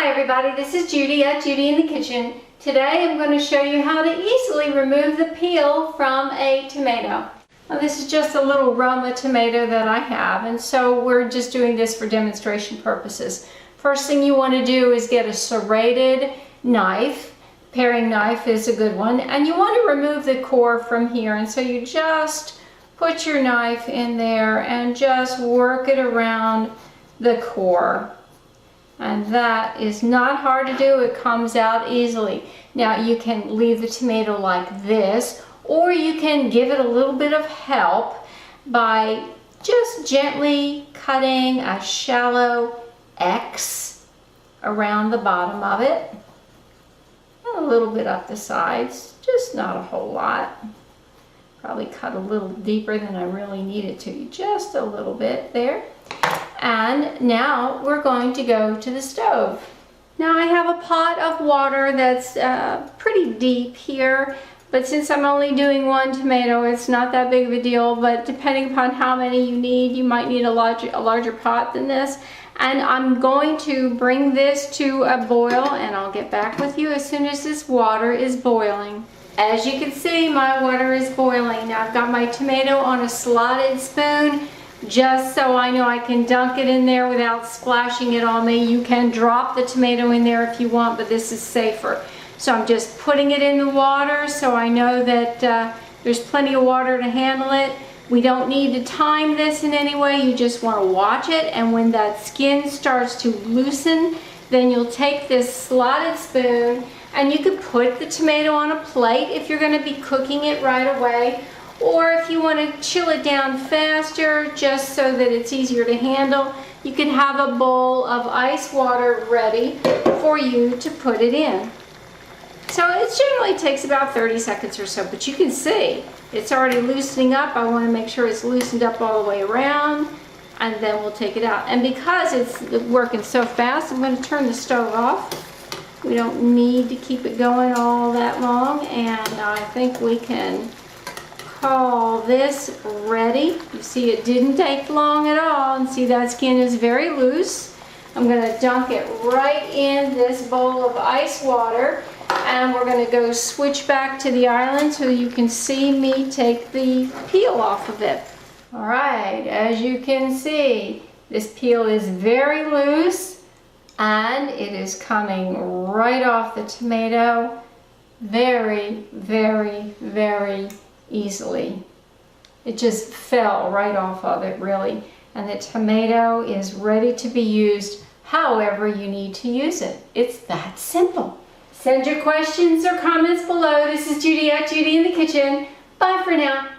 Hi everybody, this is Judy at Judy in the Kitchen. Today I'm going to show you how to easily remove the peel from a tomato. Now, this is just a little Roma tomato that I have, and so we're just doing this for demonstration purposes. First thing you want to do is get a serrated knife. Paring knife is a good one, and you want to remove the core from here, and so you just put your knife in there and just work it around the core. And that is not hard to do. It comes out easily. Now you can leave the tomato like this, or you can give it a little bit of help by just gently cutting a shallow X around the bottom of it. And a little bit up the sides, just not a whole lot. Probably cut a little deeper than I really needed to, just a little bit there. And now we're going to go to the stove. Now I have a pot of water that's pretty deep here, but since I'm only doing one tomato, it's not that big of a deal, but depending upon how many you need, you might need a larger pot than this. And I'm going to bring this to a boil, and I'll get back with you as soon as this water is boiling. As you can see, my water is boiling. Now I've got my tomato on a slotted spoon, just so I know I can dunk it in there without splashing it on me. You can drop the tomato in there if you want, but this is safer. So I'm just putting it in the water so I know that there's plenty of water to handle it. We don't need to time this in any way. You just want to watch it, and when that skin starts to loosen, then you'll take this slotted spoon and you could put the tomato on a plate if you're going to be cooking it right away. Or if you want to chill it down faster, just so that it's easier to handle, you can have a bowl of ice water ready for you to put it in. So it generally takes about 30 seconds or so, but you can see it's already loosening up. I want to make sure it's loosened up all the way around, and then we'll take it out. And because it's working so fast, I'm going to turn the stove off. We don't need to keep it going all that long, and I think we can call this ready. You see, it didn't take long at all, and see that skin is very loose. I'm going to dunk it right in this bowl of ice water, and we're going to go switch back to the island so you can see me take the peel off of it. All right, as you can see, this peel is very loose, and it is coming right off the tomato very, very, very easily. It just fell right off of it, really. And the tomato is ready to be used however you need to use it. It's that simple. Send your questions or comments below. This is Judy at Judy in the Kitchen. Bye for now.